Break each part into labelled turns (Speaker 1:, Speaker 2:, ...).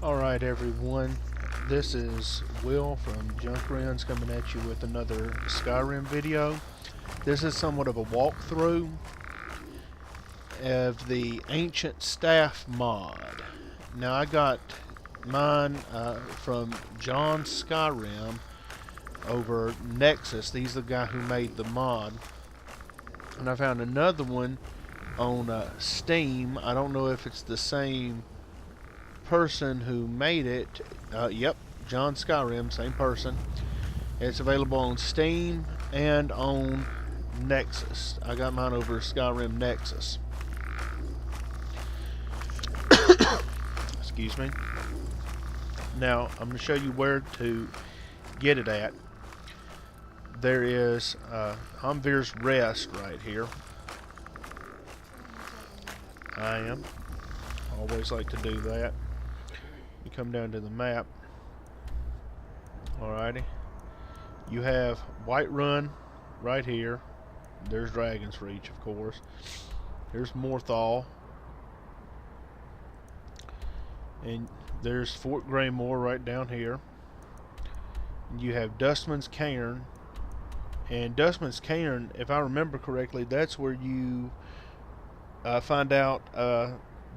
Speaker 1: Alright everyone, this is Will from Junkrins coming at you with another Skyrim video. This is somewhat of a walkthrough of the Ancient Staff mod. Now I got mine from John Skyrim over Nexus. He's the guy who made the mod. And I found another one on Steam. I don't know if it's the same person who made it. Yep, John Skyrim, same person. It's available on Steam and on Nexus. I got mine over Skyrim Nexus. Excuse me. Now I'm going to show you where to get it at. There is Hamvir's Rest right here. I am. Always like to do that. You come down to the map. Alrighty. You have Whiterun right here. There's Dragon's Reach, of course. There's Morthal. And there's Fort Greymore right down here. And you have Dustman's Cairn. And Dustman's Cairn, if I remember correctly, that's where you find out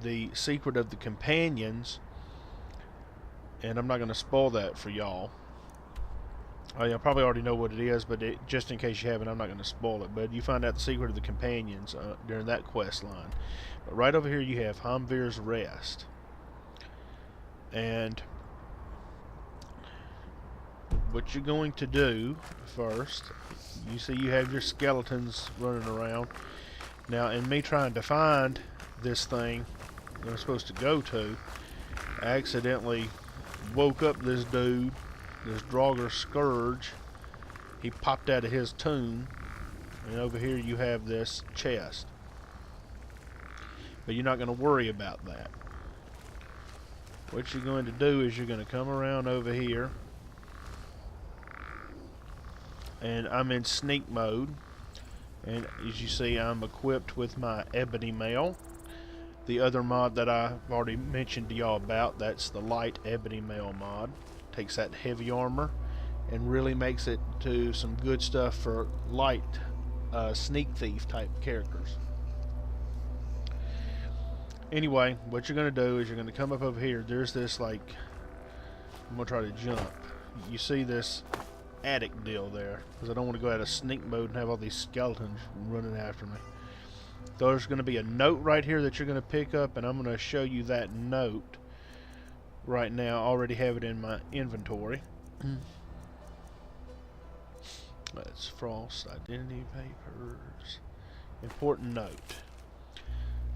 Speaker 1: the secret of the companions. And I'm not going to spoil that for y'all. You probably already know what it is, but just in case you haven't, I'm not going to spoil it. But you find out the secret of the companions during that quest line. But right over here you have Hamvir's Rest. And what you're going to do first, you see you have your skeletons running around. Now, in me trying to find this thing that I'm supposed to go to, I accidentally woke up this dude, this Draugr Scourge. He popped out of his tomb, and over here you have this chest. But you're not going to worry about that. What you're going to do is you're going to come around over here, and I'm in sneak mode, and as you see I'm equipped with my ebony mail. The other mod that I've already mentioned to y'all about, that's the light ebony mail mod. Takes that heavy armor and really makes it to some good stuff for light sneak thief type characters. Anyway, what you're going to do is you're going to come up over here. There's this, like, I'm going to try to jump. You see this attic deal there, because I don't want to go out of sneak mode and have all these skeletons running after me. There's going to be a note right here that you're going to pick up, and I'm going to show you that note right now. I already have it in my inventory. That's Frost Identity Papers. Important note.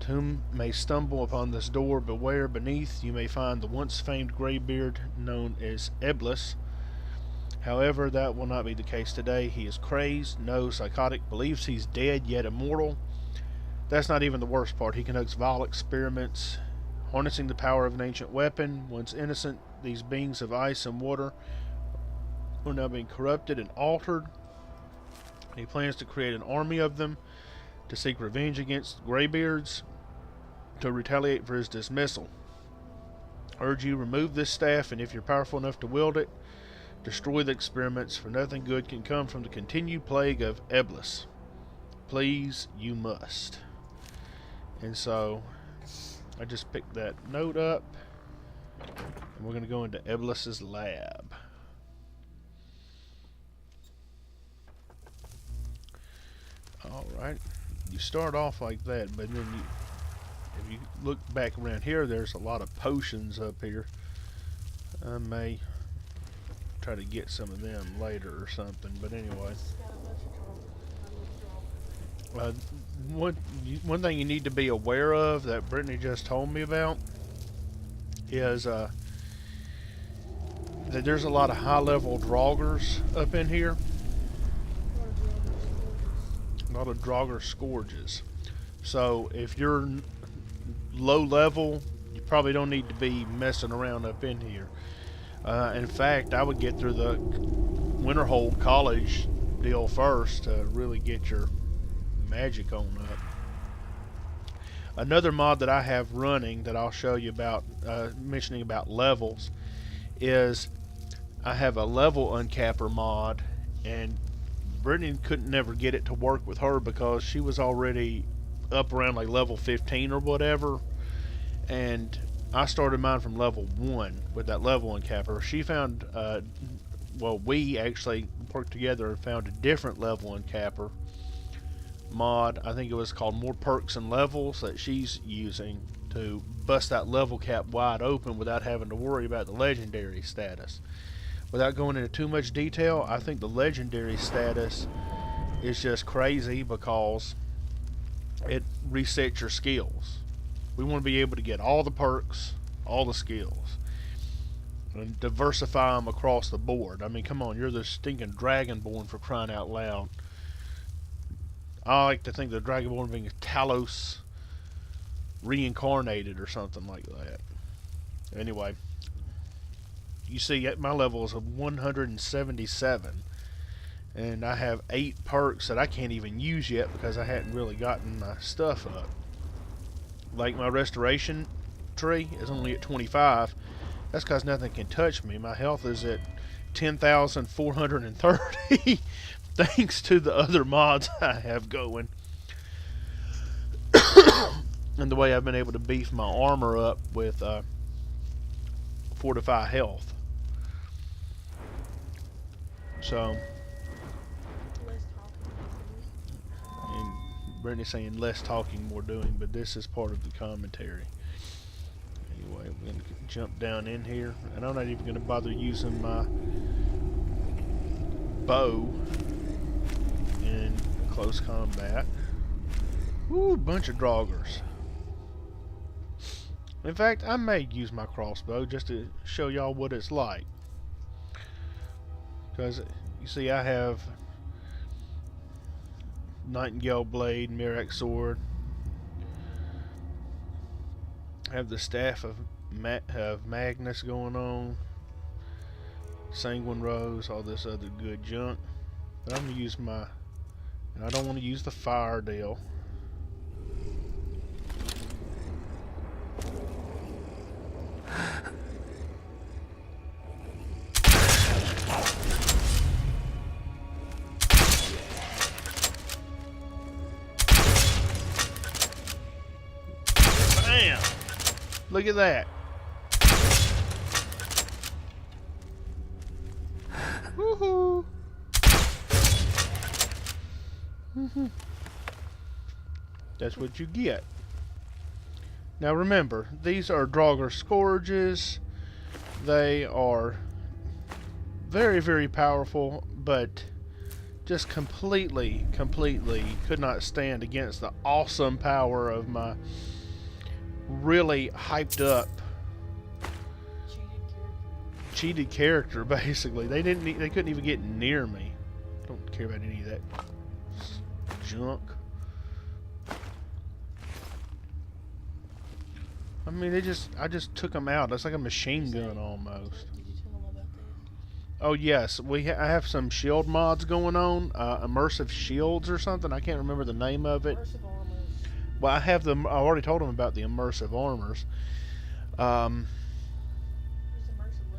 Speaker 1: To whom may stumble upon this door, beware, beneath you may find the once famed greybeard known as Eblis. However, that will not be the case today. He is crazed, no, psychotic, believes he's dead yet immortal. That's not even the worst part. He conducts vile experiments, harnessing the power of an ancient weapon. Once innocent, these beings of ice and water are now being corrupted and altered. He plans to create an army of them to seek revenge against Greybeards, to retaliate for his dismissal. Urge you remove this staff, and if you're powerful enough to wield it, destroy the experiments, for nothing good can come from the continued plague of Eblis. Please, you must. And so I just picked that note up, and we're going to go into Eblis's lab. Alright, you start off like that, but then if you look back around here, there's a lot of potions up here. I may try to get some of them later or something, but anyway. One thing you need to be aware of that Brittany just told me about is that there's a lot of high-level Draugrs up in here. A lot of Draugr Scourges. So if you're low level, you probably don't need to be messing around up in here. In fact, I would get through the Winterhold College deal first to really get your magic on up. Another mod that I have running that I'll show you about, mentioning about levels, is I have a level uncapper mod, and Brittany couldn't never get it to work with her because she was already up around like level 15 or whatever, and I started mine from level 1 with that level uncapper. She found, well, we actually worked together and found a different level uncapper mod. I think it was called More Perks and Levels, that she's using to bust that level cap wide open without having to worry about the legendary status. Without going into too much detail, I think the legendary status is just crazy because it resets your skills. We want to be able to get all the perks, all the skills, and diversify them across the board. I mean, come on, you're the stinking Dragonborn, for crying out loud. I like to think the Dragonborn being Talos reincarnated or something like that. Anyway, you see my level is 177, and I have 8 perks that I can't even use yet because I hadn't really gotten my stuff up. Like my restoration tree is only at 25. That's because nothing can touch me. My health is at 10,430 thanks to the other mods I have going. And the way I've been able to beef my armor up with fortify health. So, and Brittany's saying less talking, more doing, but this is part of the commentary. Anyway, we're going to jump down in here, and I'm not even going to bother using my bow in close combat. Ooh, bunch of draugrs. In fact, I may use my crossbow just to show y'all what it's like. Because, you see, I have Nightingale Blade, Mirac Sword. I have the Staff of Magnus going on. Sanguine Rose, all this other good junk. But I'm going to use my... And I don't want to use the Fire Deal. Bam! Look at that. Woohoo! That's what you get. Now remember, these are Draugr Scourges. They are very, very powerful, but just completely could not stand against the awesome power of my really hyped up cheated character. Basically, they couldn't even get near me. Don't care about any of that junk. I mean, I just took them out. It's like a machine gun almost.
Speaker 2: Did you tell them about this?
Speaker 1: Oh yes, I have some shield mods going on, immersive shields or something. I can't remember the name of it.
Speaker 2: Immersive armors.
Speaker 1: Well, I have them. I already told them about the immersive armors.
Speaker 2: There's immersive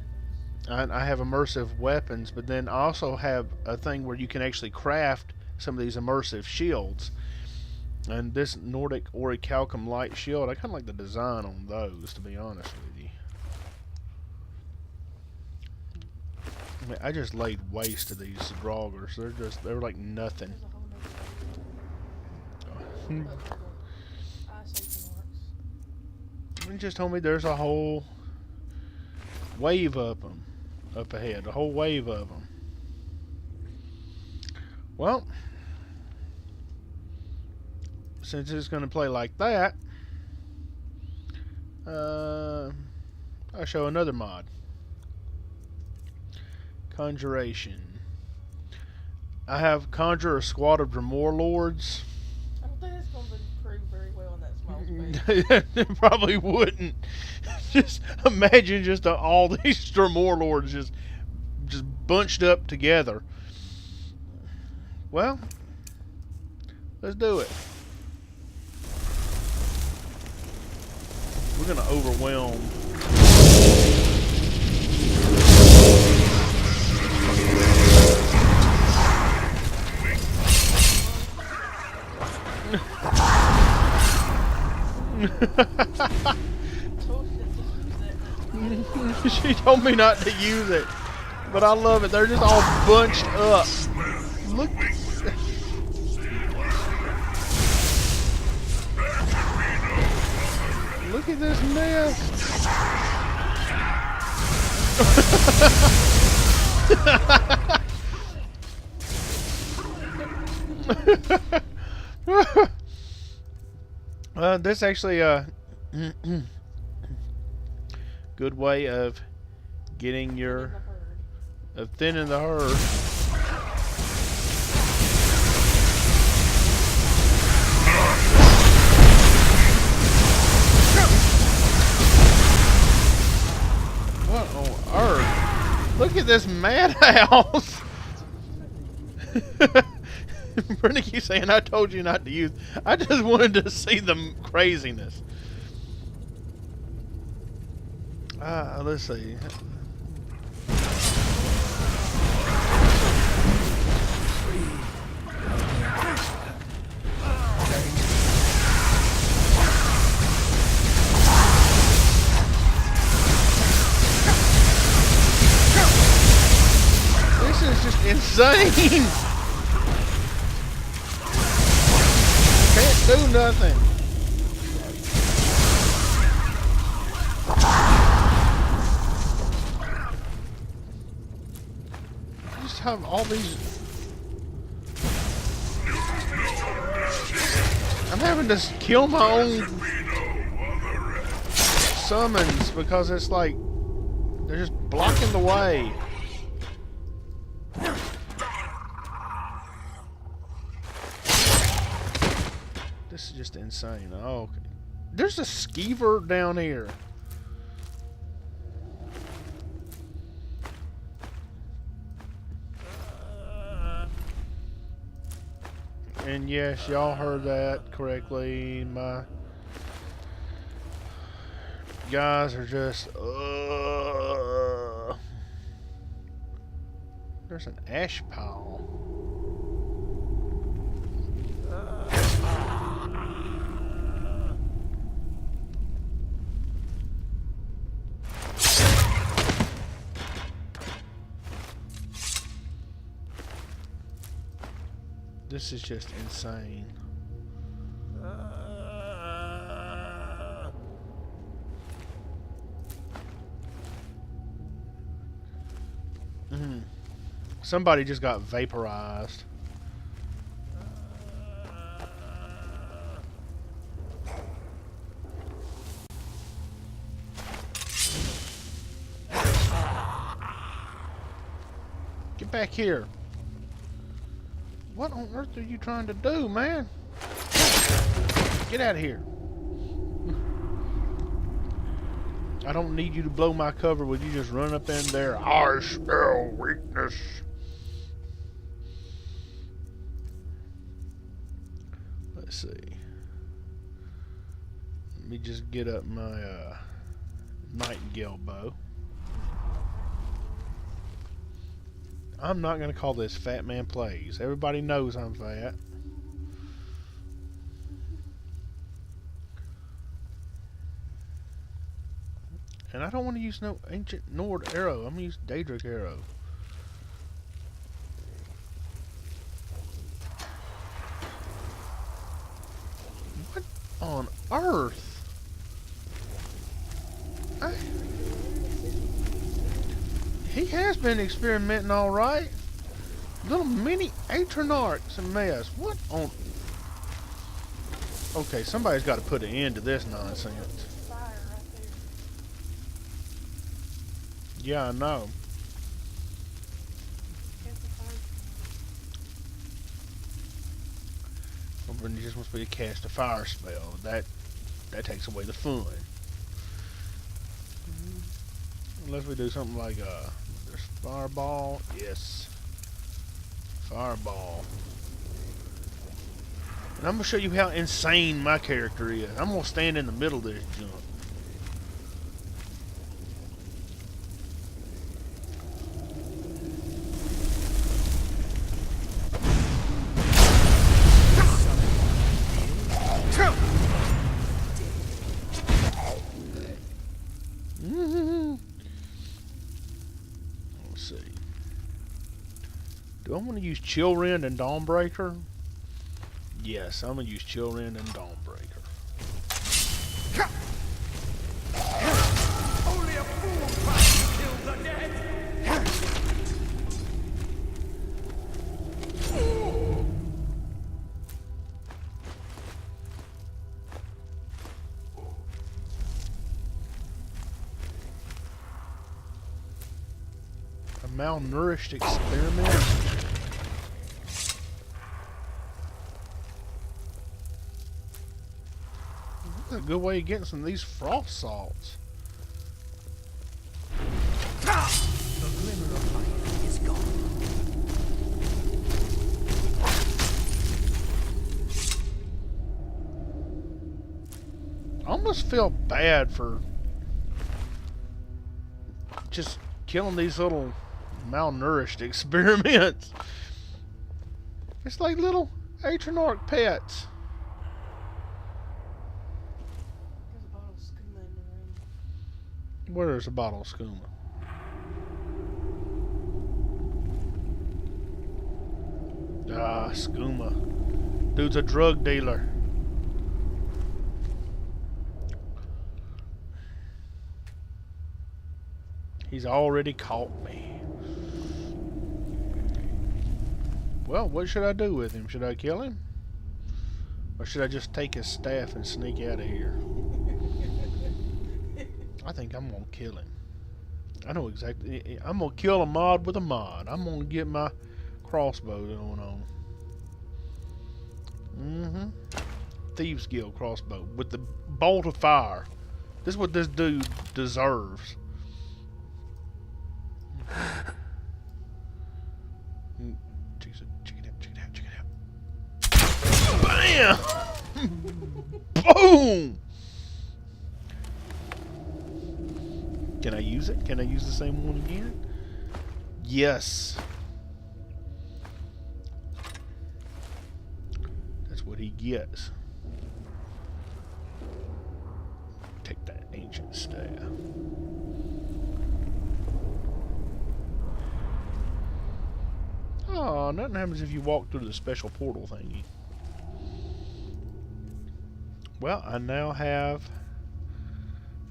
Speaker 2: weapons.
Speaker 1: I have immersive weapons, but then I also have a thing where you can actually craft some of these immersive shields. And this Nordic Orichalcum light shield, I kind of like the design on those, to be honest with you. I mean, I just laid waste to these Draugrs. They're like nothing.
Speaker 2: There's a whole nother eyesight marks.
Speaker 1: You just told me there's a whole wave of them up ahead. A whole wave of them. Well, since it's going to play like that, I'll show another mod. Conjuration. I have conjure a squad of Dremor Lords.
Speaker 2: I don't think it's going to prove very well in that small space.
Speaker 1: It probably wouldn't. Just imagine just all these Dremor Lords just bunched up together. Well, let's do it. gonna overwhelm. She told me not to use it, but I love it. They're just all bunched up. Look. Look at this mess. This actually good way of getting your thinning the herd. What on earth? Look at this madhouse. Brenda keeps saying, I told you not to use. I just wanted to see the craziness. Let's see. This is just insane. Can't do nothing. Just have all these. I'm having to kill my own summons because it's like they're just blocking the way. This is just insane. Oh, okay. There's a skeever down here. And yes, y'all heard that correctly. My guys are just. There's an ash pile. This is just insane. Somebody just got vaporized. Get back here. What on earth are you trying to do, man? Get out of here. I don't need you to blow my cover with you just run up in there. I smell weakness. Let's see. Let me just get up my nightingale bow. I'm not going to call this Fat Man Plays. Everybody knows I'm fat. And I don't want to use no Ancient Nord arrow. I'm going to use Daedric arrow. What on earth? He has been experimenting all right. Little mini Atronarchs and mess. What on... Okay, somebody's got to put an end to this nonsense. Yeah, I know. Well, you just wants me to cast a fire spell. That takes away the fun. Unless we do something like there's fireball. Yes. Fireball. And I'm gonna show you how insane my character is. I'm gonna stand in the middle of this junk. I want to use Chill Rend and Dawnbreaker? Yes, I'm going to use Chill Rend and Dawnbreaker.
Speaker 3: Only a fool tries to kill the dead!
Speaker 1: A malnourished experiment? That's a good way of getting some of these frost salts.
Speaker 3: The glimmer of light is gone.
Speaker 1: I almost feel bad for just killing these little malnourished experiments. It's like little Atronach pets.
Speaker 2: There's a bottle of skooma in the room.
Speaker 1: Where's a bottle of skooma? Ah, skooma. Dude's a drug dealer. He's already caught me. Well, what should I do with him? Should I kill him? Or should I just take his staff and sneak out of here? I think I'm gonna kill him. I know exactly. I'm gonna kill a mod with a mod. I'm gonna get my crossbow going on. Thieves Guild crossbow with the bolt of fire. This is what this dude deserves. Check it out. Bam! Boom! Can I use it? Can I use the same one again? Yes. That's what he gets. Take that ancient staff. Oh, nothing happens if you walk through the special portal thingy. Well, I now have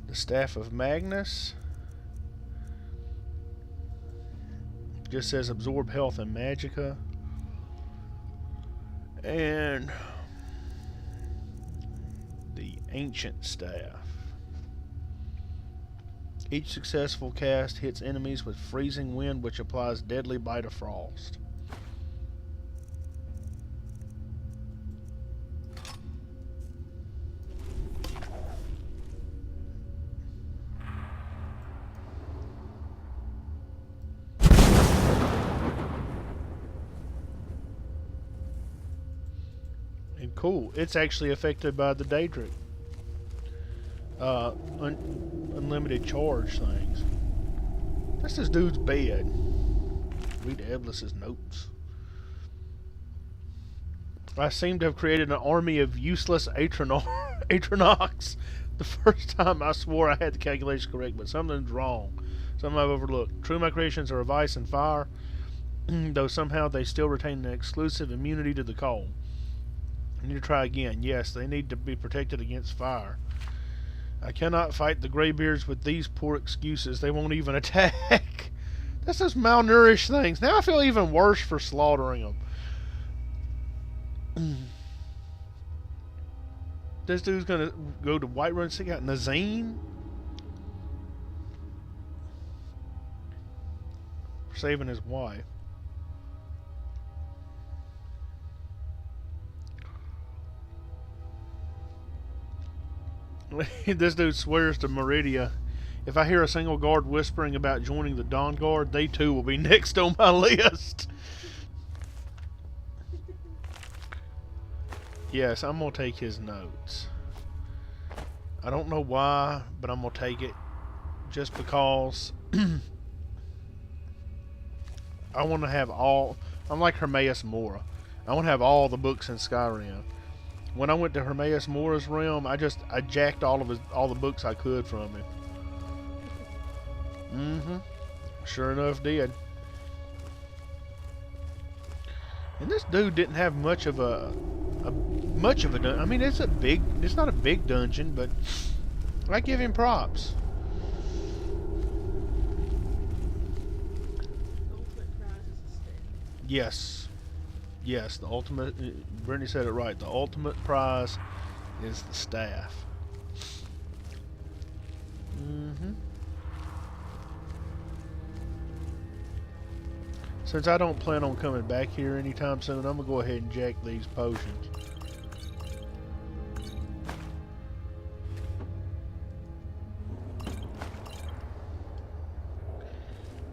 Speaker 1: the Staff of Magnus. Just says absorb health and magicka. And the Ancient Staff. Each successful cast hits enemies with freezing wind, which applies deadly bite of frost. And cool, it's actually affected by the Daedric unlimited charge things. That's this dude's bed. Read Eblis's notes. I seem to have created an army of useless Atronachs. The first time I swore I had the calculation correct, but something's wrong. Something I've overlooked. True, my creations are of ice and fire, though somehow they still retain an exclusive immunity to the cold. I need to try again. Yes, they need to be protected against fire. I cannot fight the Greybeards with these poor excuses. They won't even attack. That's those malnourished things. Now I feel even worse for slaughtering them. This dude's gonna go to Whiterun and stick out Nazine? For saving his wife. This dude swears to Meridia, if I hear a single guard whispering about joining the Dawn Guard, they too will be next on my list. Yes, I'm going to take his notes. I don't know why, but I'm going to take it just because I want to have all... I'm like Hermaeus Mora. I want to have all the books in Skyrim. When I went to Hermaeus Mora's realm, I jacked all the books I could from him. Sure enough, did. And this dude didn't have much of a I mean, it's not a big dungeon, but I give him props.
Speaker 2: The ultimate prize is a staff.
Speaker 1: Yes. Yes, the ultimate, Brittany said it right. The ultimate prize is the staff. Mm-hmm. Since I don't plan on coming back here anytime soon, I'm going to go ahead and jack these potions.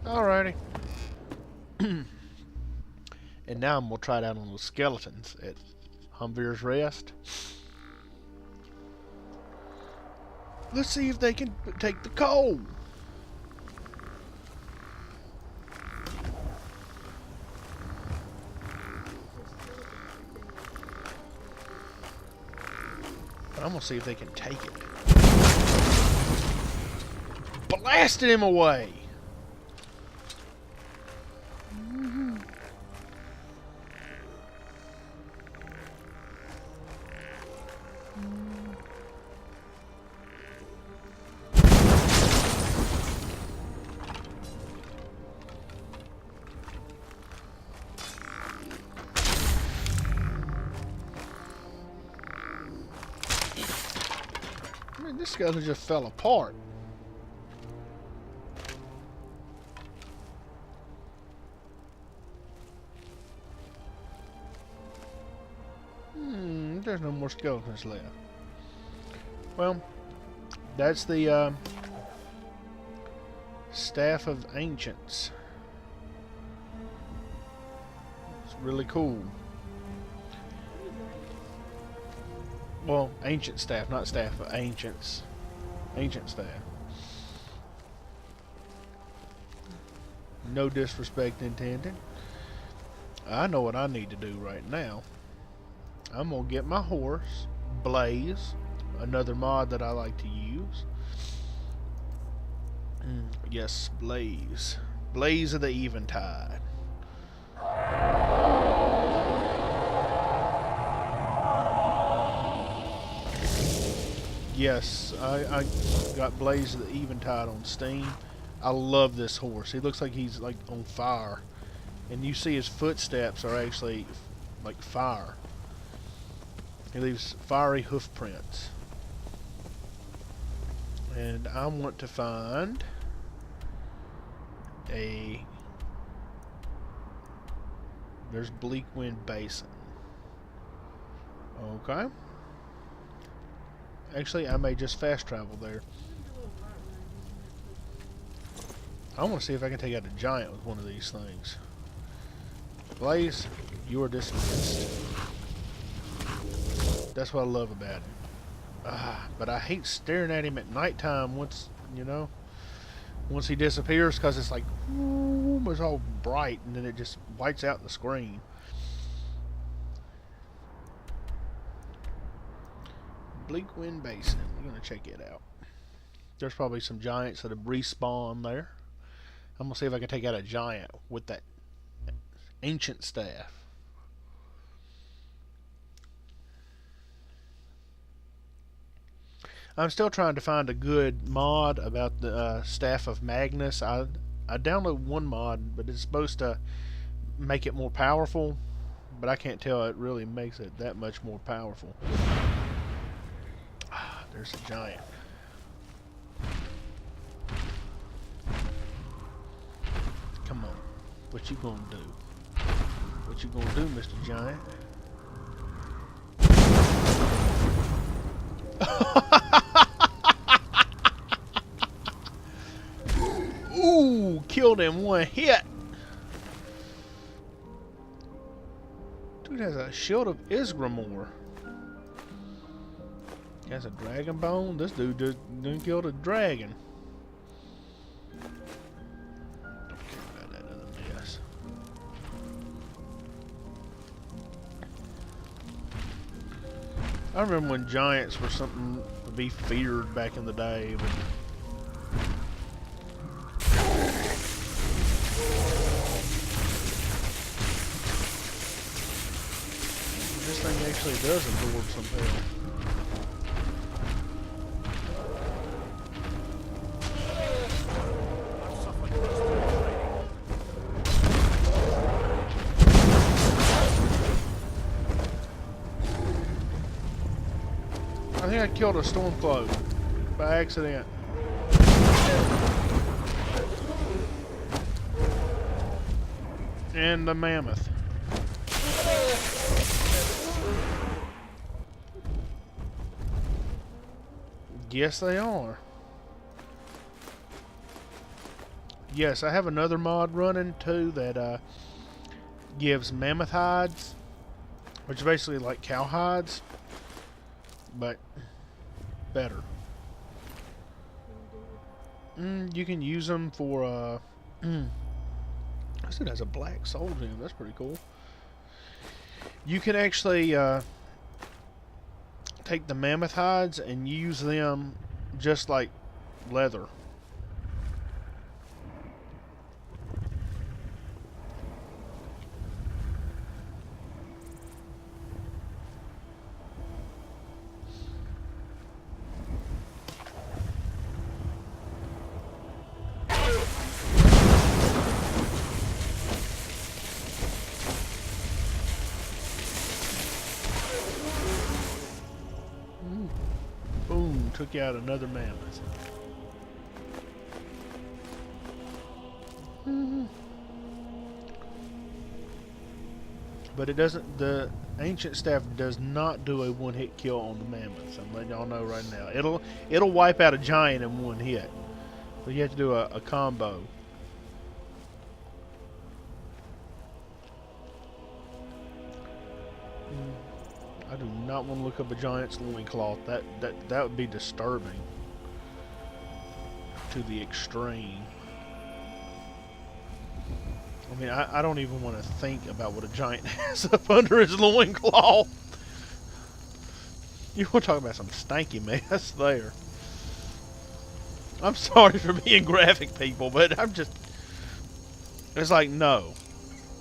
Speaker 1: Alrighty. And now I'm going to try it out on the skeletons at Humvir's Rest. Let's see if they can take the coal. I'm going to see if they can take it. Blasted him away. This skeleton just fell apart. There's no more skeletons left. Well, that's the Staff of Ancients. It's really cool. Well, ancient staff, not staff, but ancients. Ancient staff. No disrespect intended. I know what I need to do right now. I'm going to get my horse, Blaze, another mod that I like to use. Yes, Blaze. Blaze of the Eventide. Yes, I got Blaze of the Eventide on Steam. I love this horse. He looks like he's like on fire. And you see his footsteps are actually like fire. He leaves fiery hoof prints. And I want to find there's Bleakwind Basin. Okay. Actually, I may just fast travel there. I want to see if I can take out a giant with one of these things. Blaze, you are dismissed. That's what I love about him. But I hate staring at him at nighttime once, once he disappears, because it's like, ooh, it's all bright, and then it just whites out the screen. Bleakwind Basin. We're going to check it out. There's probably some giants that have respawned there. I'm going to see if I can take out a giant with that ancient staff. I'm still trying to find a good mod about the Staff of Magnus. I downloaded one mod, but it's supposed to make it more powerful, but I can't tell it really makes it that much more powerful. There's a giant. Come on. What you gonna do? What you gonna do, Mr. Giant? Ooh, killed him one hit. Dude has a shield of Isgramor. Has a dragon bone? This dude just done killed a dragon. Don't care about that other mess. I remember when giants were something to be feared back in the day, but actually does absorb some health.
Speaker 3: I've suffered constant training.
Speaker 1: I think I killed a Stormcloak by accident. And the mammoth. Yes, they are. Yes, I have another mod running too that gives mammoth hides, which is basically like cow hides, but better. You can use them for I said it has a black soul gem. That's pretty cool. You can actually take the mammoth hides and use them just like leather. Boom, took out another mammoth. But it doesn't, the ancient staff does not do a one-hit kill on the mammoths. I'm letting y'all know right now. It'll wipe out a giant in one hit. So you have to do a combo. I do not want to look up a giant's loincloth. That would be disturbing to the extreme. I mean, I don't even want to think about what a giant has up under his loincloth. You want to talk about some stanky mess there. I'm sorry for being graphic, people, but I'm just... It's like, no.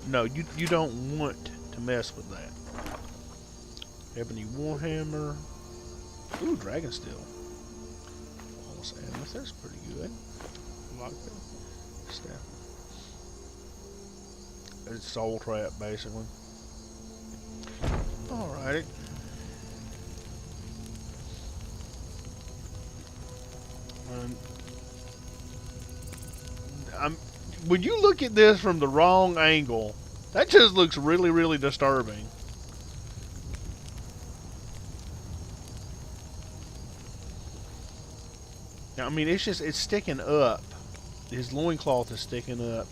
Speaker 1: No, you don't want to mess with that. Ebony Warhammer. Ooh, Dragon Steel. Almost Amethyst. That's pretty good. Like that. Staff. It's Soul Trap, basically. Alrighty. When you look at this from the wrong angle, that just looks really, really disturbing. Now, I mean, it's sticking up. His loincloth is sticking up.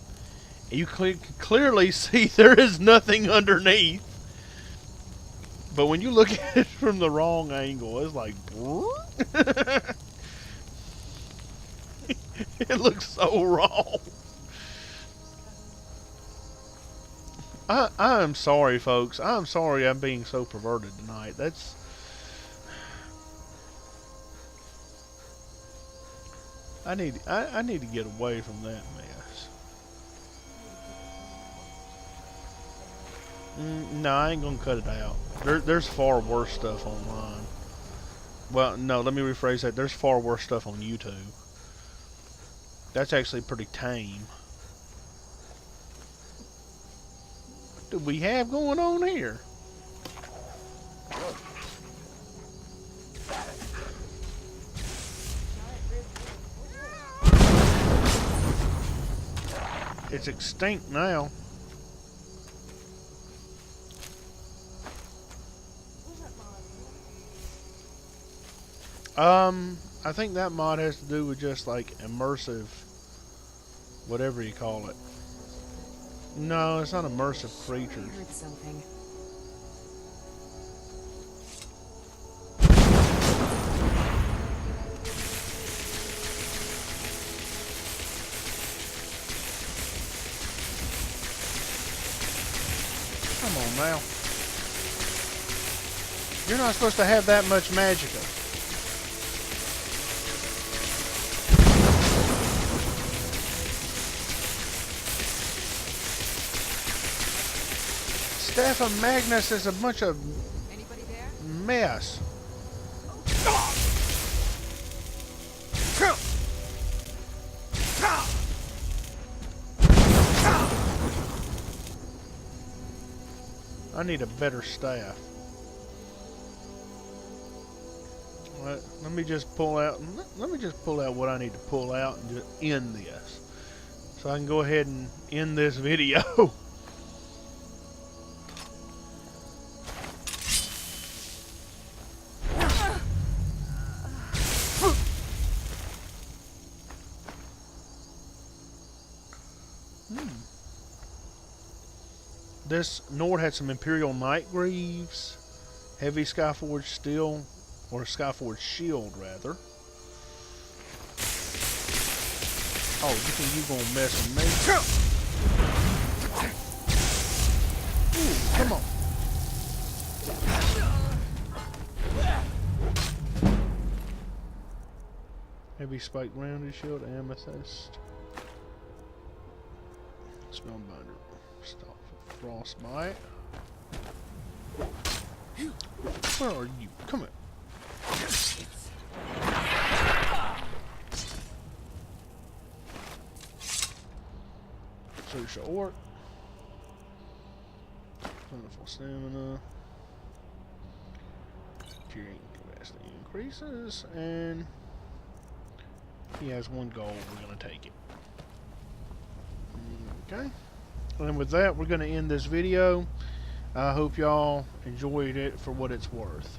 Speaker 1: And you can clearly see there is nothing underneath. But when you look at it from the wrong angle, it's like... It looks so wrong. I am sorry, folks. I'm sorry I'm being so perverted tonight. That's... I need to get away from that mess. No, I ain't gonna cut it out. There's far worse stuff online. Well, no, let me rephrase that. There's far worse stuff on YouTube. That's actually pretty tame. What do we have going on here? It's extinct now. I think that mod has to do with just like immersive, whatever you call it. No, it's not immersive creatures.
Speaker 4: I heard something.
Speaker 1: Come on now. You're not supposed to have that much magicka. Staff of Magnus is a bunch of mess. I need a better staff. Let me just pull out. Let me just pull out what I need to pull out and just end this, so I can go ahead and end this video. This Nord had some Imperial Night Greaves, heavy Skyforged steel, or Skyforged shield rather. Oh, you think you gonna mess with me? Ooh, come on. Heavy spiked rounded shield, amethyst. Spellbinder. Stop for frostbite. Where are you? Come here. Social orc. Plentiful stamina. Carrying capacity increases, and he has one gold. We're gonna take it. Okay. And with that, we're gonna end this video. I hope y'all enjoyed it for what it's worth.